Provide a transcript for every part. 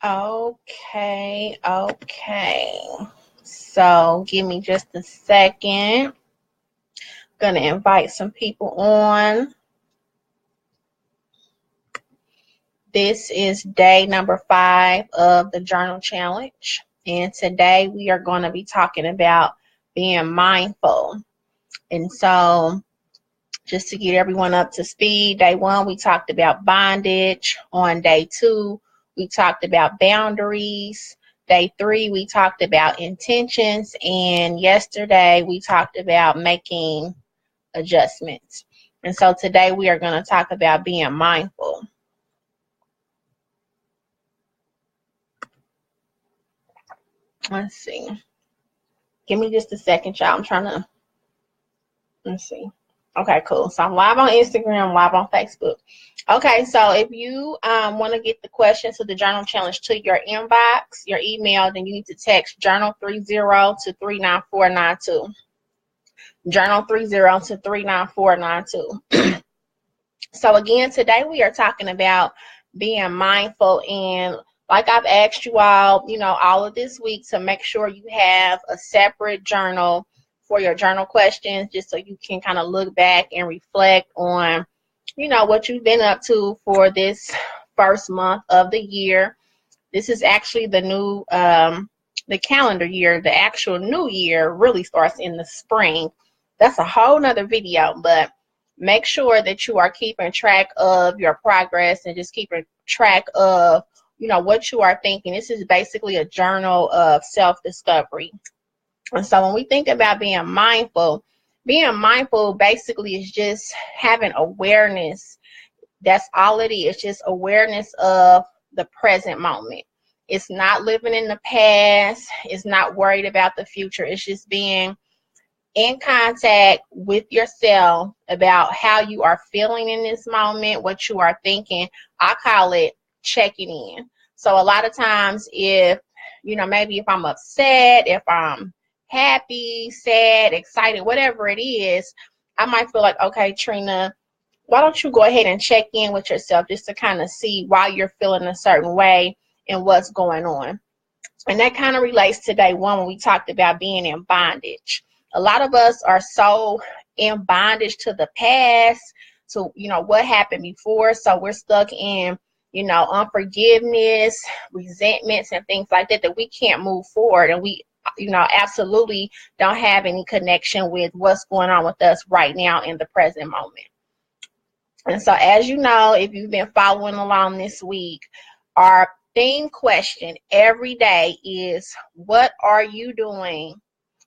Okay, okay. So give me just a second. Gonna invite some people on. This is day number 5 of the journal challenge. And today we are going to be talking about being mindful. And so just to get everyone up to speed, day 1, we talked about bondage. On day 2, we talked about boundaries. Day 3, we talked about intentions. And yesterday, we talked about making adjustments. And so today, we are going to talk about being mindful. Let's see. Give me just a second, y'all. I'm trying to, let's see. Okay, cool. So I'm live on Instagram, live on Facebook. Okay, so if you want to get the questions to the journal challenge to your inbox, your email, then you need to text journal30 to 39492. Journal30 to 39492. So again, today we are talking about being mindful, and like I've asked you all, all of this week to make sure you have a separate journal for your journal questions, just so you can kind of look back and reflect on, what you've been up to for this first month of the year. This is actually the new, the calendar year. The actual new year really starts in the spring. That's a whole nother video, but make sure that you are keeping track of your progress and just keeping track of, what you are thinking. This is basically a journal of self-discovery. And so when we think about being mindful basically is just having awareness. That's all it is, just awareness of the present moment. It's not living in the past. It's not worried about the future. It's just being in contact with yourself about how you are feeling in this moment, what you are thinking. I call it checking in. So a lot of times if, maybe if I'm upset, if I'm happy, sad, excited, whatever it is, I might feel like, okay, Trina, why don't you go ahead and check in with yourself just to kind of see why you're feeling a certain way and what's going on. And that kind of relates to day 1 when we talked about being in bondage. A lot of us are so in bondage to the past, to, what happened before. So we're stuck in, unforgiveness, resentments, and things like that, that we can't move forward. And we, absolutely don't have any connection with what's going on with us right now in the present moment. And so, as you know, if you've been following along this week, our theme question every day is, what are you doing,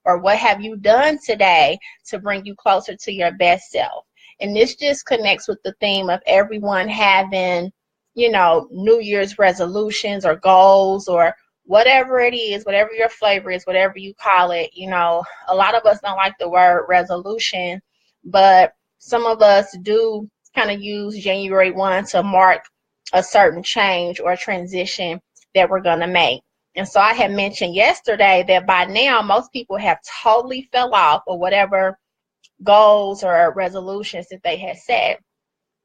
or what have you done today to bring you closer to your best self? And this just connects with the theme of everyone having, New Year's resolutions or goals or whatever it is, whatever your flavor is, whatever you call it. A lot of us don't like the word resolution, but some of us do kind of use January 1 to mark a certain change or transition that we're going to make. And so I had mentioned yesterday that by now most people have totally fell off of whatever goals or resolutions that they had set.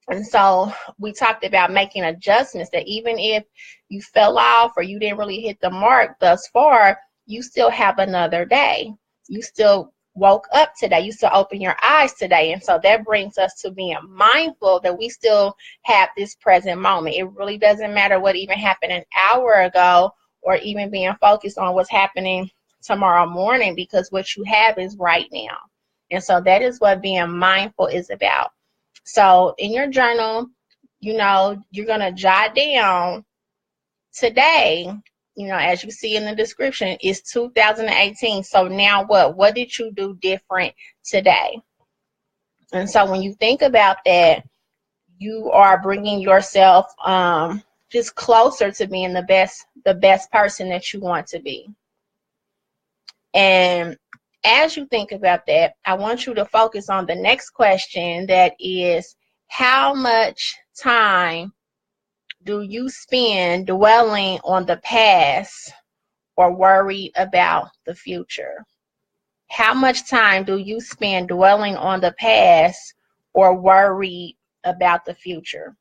And so we talked about making adjustments, that even if you fell off or you didn't really hit the mark thus far, you still have another day. You still woke up today. You still open your eyes today. And so that brings us to being mindful that we still have this present moment. It really doesn't matter what even happened an hour ago, or even being focused on what's happening tomorrow morning, because what you have is right now. And so that is what being mindful is about. So in your journal, you're going to jot down today, as you see in the description, it's 2018. So now what? What did you do different today? And so when you think about that, you are bringing yourself just closer to being the best person that you want to be. And as you think about that, I want you to focus on the next question, that is, how much time do you spend dwelling on the past or worried about the future? How much time do you spend dwelling on the past or worried about the future?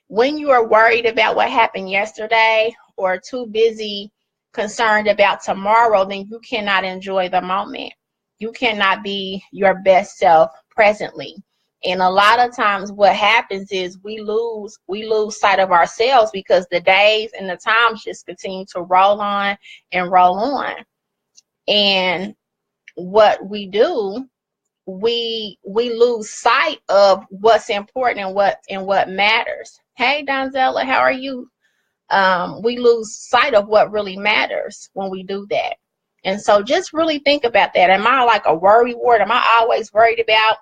When you are worried about what happened yesterday or too busy concerned about tomorrow, then you cannot enjoy the moment. You cannot be your best self presently. And a lot of times what happens is we lose sight of ourselves because the days and the times just continue to roll on and roll on. And what we do, we lose sight of what's important and what matters. Hey Donzella, how are you? We lose sight of what really matters when we do that. And so just really think about that. Am I like a worry ward? Am I always worried about,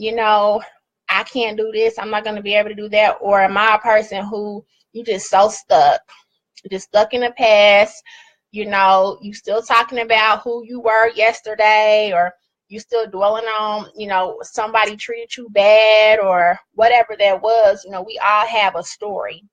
I can't do this, I'm not going to be able to do that? Or am I a person who you just so stuck, in the past? You still talking about who you were yesterday, or you still dwelling on, somebody treated you bad or whatever that was. We all have a story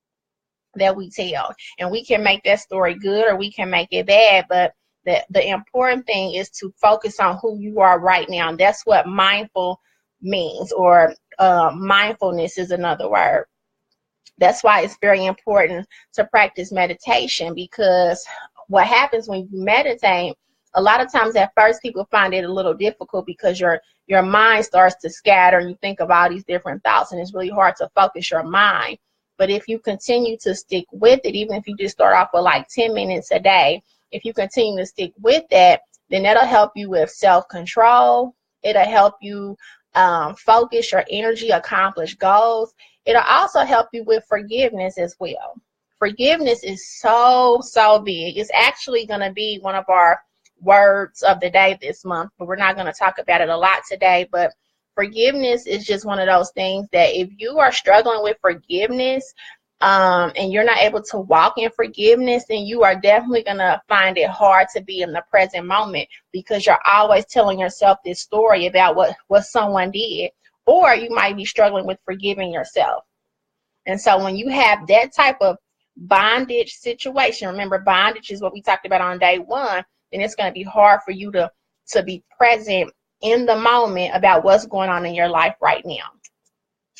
that we tell, and we can make that story good or we can make it bad, but the important thing is to focus on who you are right now. And that's what mindful means, or mindfulness is another word. That's why it's very important to practice meditation, because what happens when you meditate, a lot of times at first people find it a little difficult because your mind starts to scatter and you think of all these different thoughts, and it's really hard to focus your mind. But if you continue to stick with it, even if you just start off with like 10 minutes a day, if you continue to stick with that, then that'll help you with self-control. It'll help you focus your energy, accomplish goals. It'll also help you with forgiveness as well. Forgiveness is so big. It's actually going to be one of our words of the day this month, but we're not going to talk about it a lot today. But forgiveness is just one of those things that if you are struggling with forgiveness and you're not able to walk in forgiveness, then you are definitely going to find it hard to be in the present moment, because you're always telling yourself this story about what someone did, or you might be struggling with forgiving yourself. And so when you have that type of bondage situation, remember bondage is what we talked about on day one, then it's going to be hard for you to be present in the moment about what's going on in your life right now.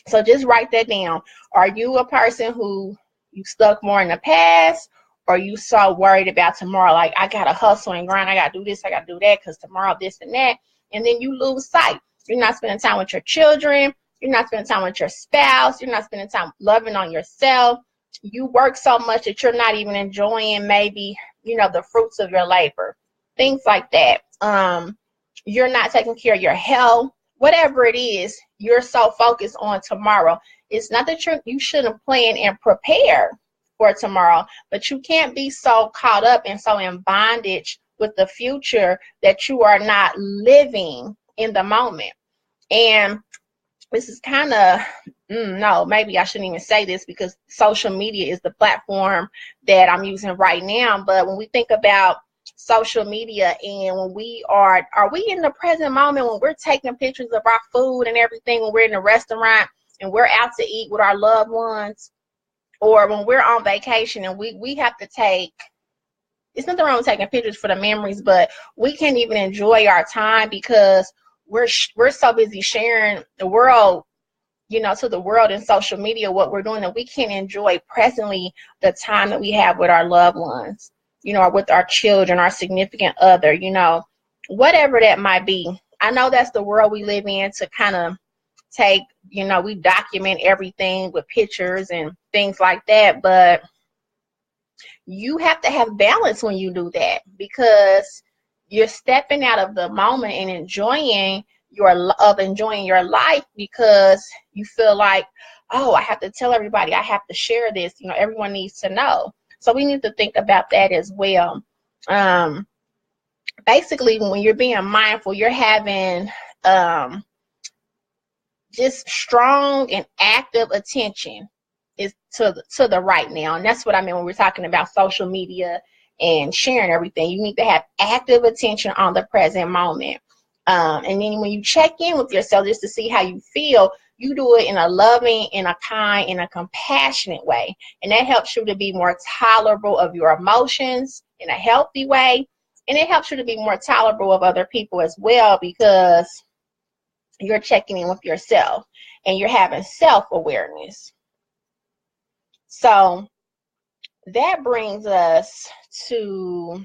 So just write that down. Are you a person who you stuck more in the past, or you so worried about tomorrow? Like, I got to hustle and grind. I got to do this. I got to do that because tomorrow this and that. And then you lose sight. You're not spending time with your children. You're not spending time with your spouse. You're not spending time loving on yourself. You work so much that you're not even enjoying maybe, the fruits of your labor. Things like that. You're not taking care of your health. Whatever it is, you're so focused on tomorrow. It's not that you shouldn't plan and prepare for tomorrow, but you can't be so caught up and so in bondage with the future that you are not living in the moment. And this is kind of, no, maybe I shouldn't even say this, because social media is the platform that I'm using right now. But when we think about social media, and when we are we in the present moment when we're taking pictures of our food and everything, when we're in a restaurant and we're out to eat with our loved ones, or when we're on vacation and we have to take, it's nothing wrong with taking pictures for the memories, but we can't even enjoy our time because we're so busy sharing the world, to the world in social media, what we're doing, that we can't enjoy presently the time that we have with our loved ones, or with our children, our significant other, whatever that might be. I know that's the world we live in, to kind of take, we document everything with pictures and things like that, but you have to have balance when you do that, because you're stepping out of the moment and enjoying your life, because you feel like, oh, I have to tell everybody, I have to share this, everyone needs to know. So we need to think about that as well. Basically, when you're being mindful, you're having just strong and active attention is to the right now. And that's what I mean when we're talking about social media and sharing everything. You need to have active attention on the present moment. And then when you check in with yourself just to see how you feel, you do it in a loving, in a kind, in a compassionate way. And that helps you to be more tolerable of your emotions in a healthy way. And it helps you to be more tolerable of other people as well, because you're checking in with yourself and you're having self-awareness. So that brings us to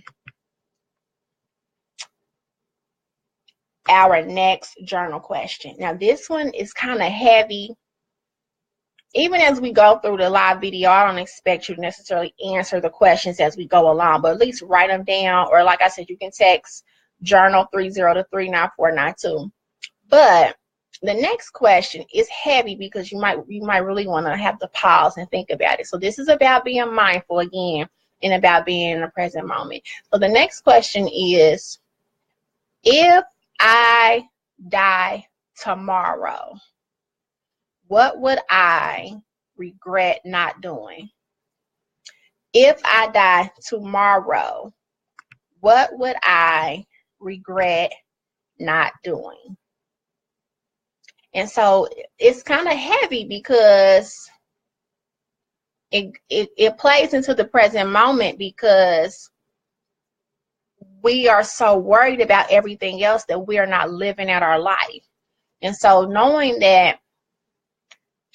our next journal question. Now, this one is kind of heavy. Even as we go through the live video, I don't expect you to necessarily answer the questions as we go along, but at least write them down. Or like I said, you can text journal 30 to 39492. But the next question is heavy because you might really want to have to pause and think about it. So this is about being mindful again and about being in the present moment. So the next question is, if I die tomorrow, what would I regret not doing? If I die tomorrow, what would I regret not doing? And so it's kind of heavy because it plays into the present moment, because we are so worried about everything else that we are not living out our life. And so knowing that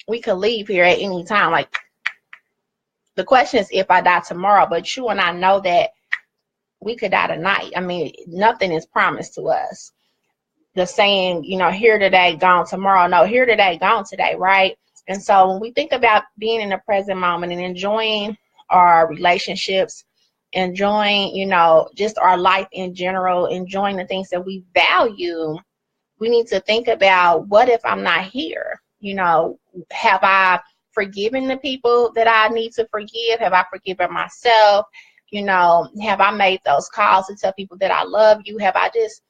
we could leave here at any time, like the question is if I die tomorrow, but you and I know that we could die tonight. I mean, nothing is promised to us. The saying, here today, gone tomorrow. No, here today, gone today, right? And so when we think about being in the present moment and enjoying our relationships, enjoying, just our life in general, enjoying the things that we value, we need to think about, what if I'm not here? Have I forgiven the people that I need to forgive? Have I forgiven myself? Have I made those calls to tell people that I love you? Have I just,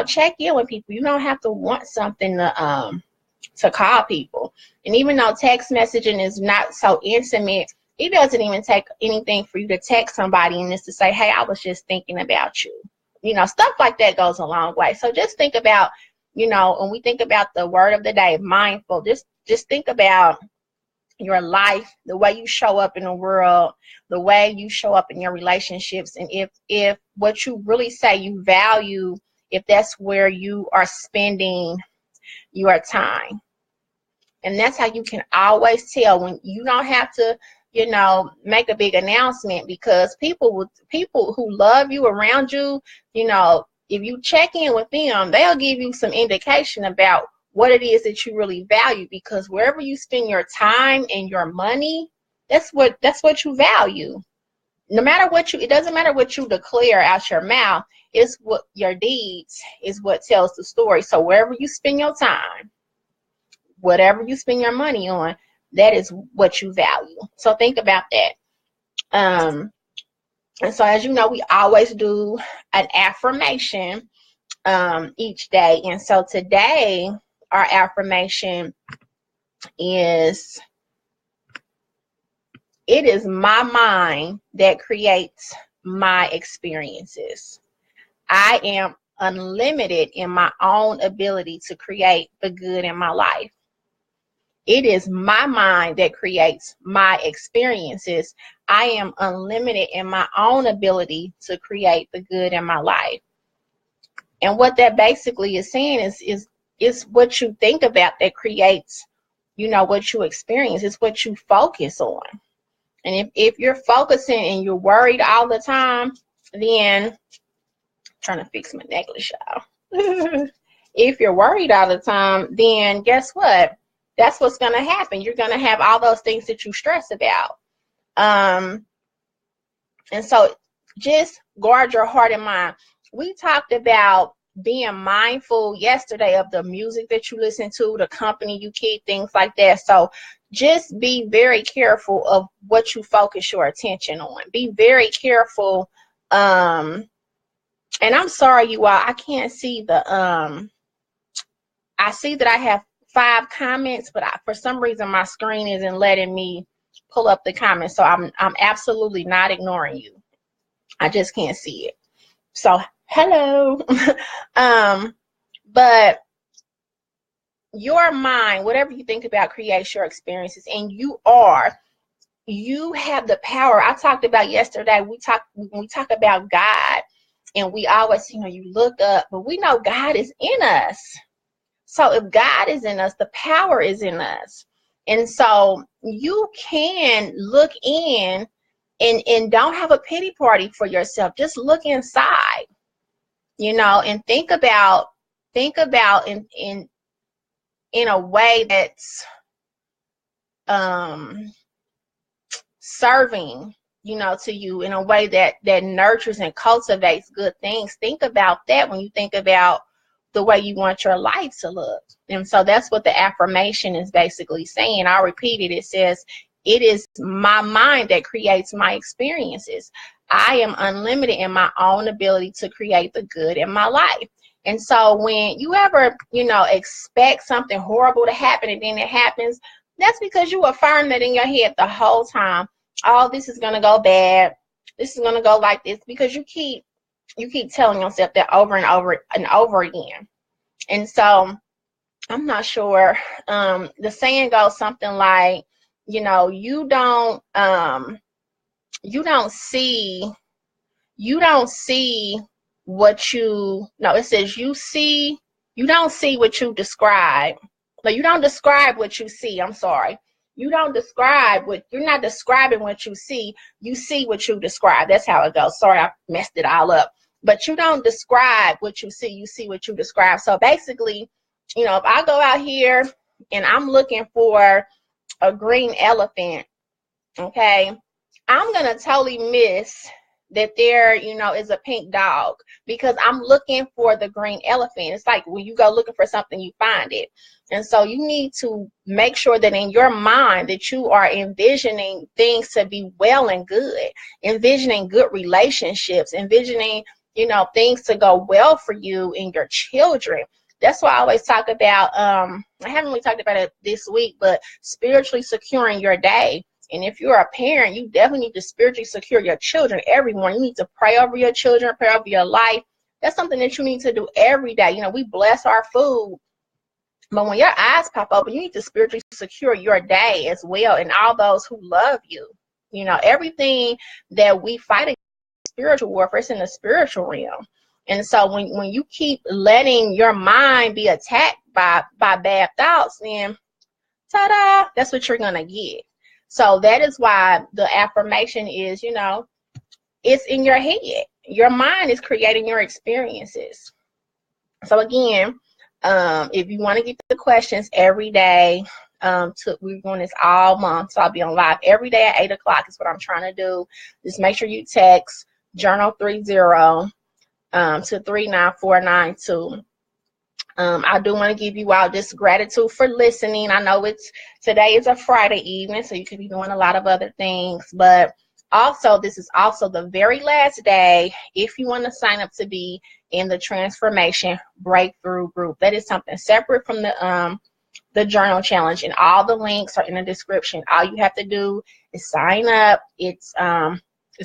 check in with people? You don't have to want something to call people. And even though text messaging is not so intimate, it doesn't even take anything for you to text somebody and just to say, hey, I was just thinking about you. Stuff like that goes a long way. So just think about, when we think about the word of the day, mindful, just think about your life, the way you show up in the world, the way you show up in your relationships. And if what you really say you value, if that's where you are spending your time. And that's how you can always tell when you don't have to, make a big announcement, because people who love you around you, if you check in with them, they'll give you some indication about what it is that you really value, because wherever you spend your time and your money, that's what you value. No matter what it doesn't matter what you declare out your mouth, it's what your deeds is what tells the story. So wherever you spend your time, whatever you spend your money on, that is what you value. So think about that. And so, as you know, we always do an affirmation each day. And so today, our affirmation is, it is my mind that creates my experiences. I am unlimited in my own ability to create the good in my life. It is my mind that creates my experiences. I am unlimited in my own ability to create the good in my life. And what that basically is saying is what you think about that creates, what you experience. It's what you focus on. And if you're focusing and you're worried all the time, then I'm trying to fix my necklace, y'all. If you're worried all the time, then guess what? That's what's going to happen. You're going to have all those things that you stress about. And so just guard your heart and mind. We talked about being mindful yesterday of the music that you listen to, the company you keep, things like that. So just be very careful of what you focus your attention on. Be very careful. And I'm sorry, you all, I can't see I see that I have 5 comments, but for some reason my screen isn't letting me pull up the comments. So I'm absolutely not ignoring you. I just can't see it. So hello. But your mind, whatever you think about, creates your experiences, and you have the power. I talked about yesterday, when we talk about God, and we always, you look up, but we know God is in us. So if God is in us, the power is in us. And so you can look in and don't have a pity party for yourself. Just look inside, you know, and think about in a way that's serving, you know, to you, in a way that nurtures and cultivates good things. Think about that when you think about the way you want your life to look. And so that's what the affirmation is basically saying. I'll repeat it. It says, it is my mind that creates my experiences. I am unlimited in my own ability to create the good in my life. And so when you ever, you know, expect something horrible to happen and then it happens, that's because you affirm that in your head the whole time. Oh, this is going to go bad. This is going to go like this, because you keep telling yourself that over and over and over again. And so I'm not sure. The saying goes something like, you know, you don't see what you, no, it says you don't see what you describe. No, you don't describe what you see. I'm sorry. You're not describing what you see what you describe. That's how it goes. Sorry, I messed it all up. But you don't describe what you see what you describe. So basically, you know, if I go out here and I'm looking for a green elephant, okay, I'm going to totally miss that there, you know, is a pink dog, because I'm looking for the green elephant. It's like when you go looking for something, you find it. And so you need to make sure that in your mind that you are envisioning things to be well and good, envisioning good relationships, envisioning, you know, things to go well for you and your children. That's why I always talk about, I haven't really talked about it this week, but spiritually securing your day. And if you're a parent, you definitely need to spiritually secure your children every morning. You need to pray over your children, pray over your life. That's something that you need to do every day. You know, we bless our food, but when your eyes pop open, you need to spiritually secure your day as well, and all those who love you. You know, everything that we fight against spiritual warfare is in the spiritual realm. And so when you keep letting your mind be attacked by bad thoughts, then ta-da, that's what you're going to get. So that is why the affirmation is, you know, it's in your head. Your mind is creating your experiences. So again, if you want to get the questions every day, we're doing this all month. So I'll be on live every day at 8 o'clock is what I'm trying to do. Just make sure you text Journal 30 to 39492. I do want to give you all this gratitude for listening. I know today is a Friday evening, so you could be doing a lot of other things, but also this is also the very last day if you want to sign up to be in the Transformation Breakthrough group. That is something separate from the journal challenge, and all the links are in the description. All you have to do is sign up. It's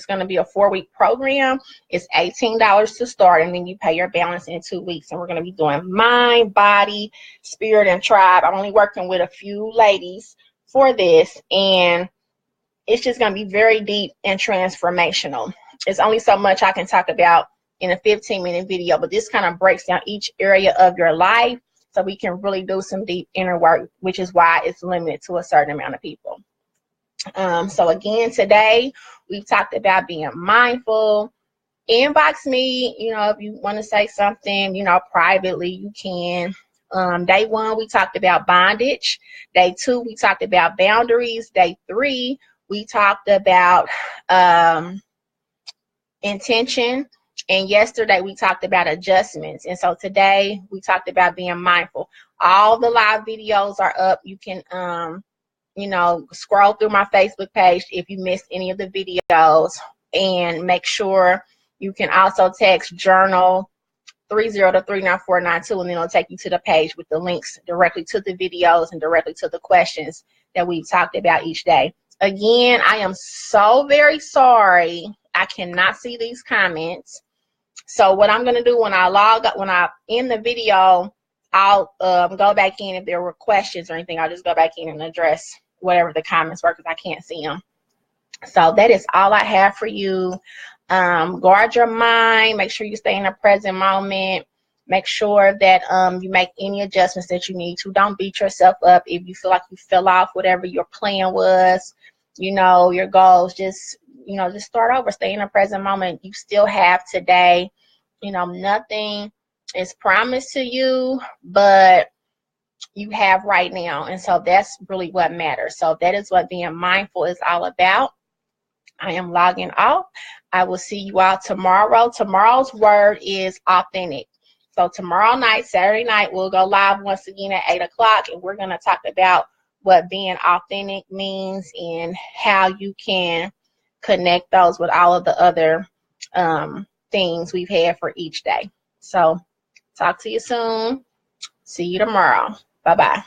going to be a 4-week program. It's $18 to start, and then you pay your balance in 2 weeks. And we're going to be doing mind, body, spirit, and tribe. I'm only working with a few ladies for this, and it's just going to be very deep and transformational. It's only so much I can talk about in a 15-minute video, but this kind of breaks down each area of your life so we can really do some deep inner work, which is why it's limited to a certain amount of people. So again, today we've talked about being mindful. Inbox me, you know, if you want to say something, you know, privately, you can. Day 1, we talked about bondage. Day 2, we talked about boundaries. Day 3, we talked about intention. And yesterday we talked about adjustments. And so today we talked about being mindful. All the live videos are up. You can you know, scroll through my Facebook page if you missed any of the videos, and make sure you can also text Journal 30 to 39492, and then it'll take you to the page with the links directly to the videos and directly to the questions that we talked about each day. Again, I am so very sorry I cannot see these comments. So what I'm going to do when I end the video, I'll go back in. If there were questions or anything, I'll just go back in and address whatever the comments were, because I can't see them. So that is all I have for you. Guard your mind. Make sure you stay in the present moment. Make sure that you make any adjustments that you need to. Don't beat yourself up if you feel like you fell off whatever your plan was, your goals. Just, just start over. Stay in the present moment. You still have today. Nothing is promised to you, but you have right now. And so that's really what matters. So that is what being mindful is all about. I am logging off. I will see you all tomorrow. Tomorrow's word is authentic. So tomorrow night, Saturday night, we'll go live once again at 8 o'clock, and we're going to talk about what being authentic means and how you can connect those with all of the other things we've had for each day. So talk to you soon. See you tomorrow. Bye-bye.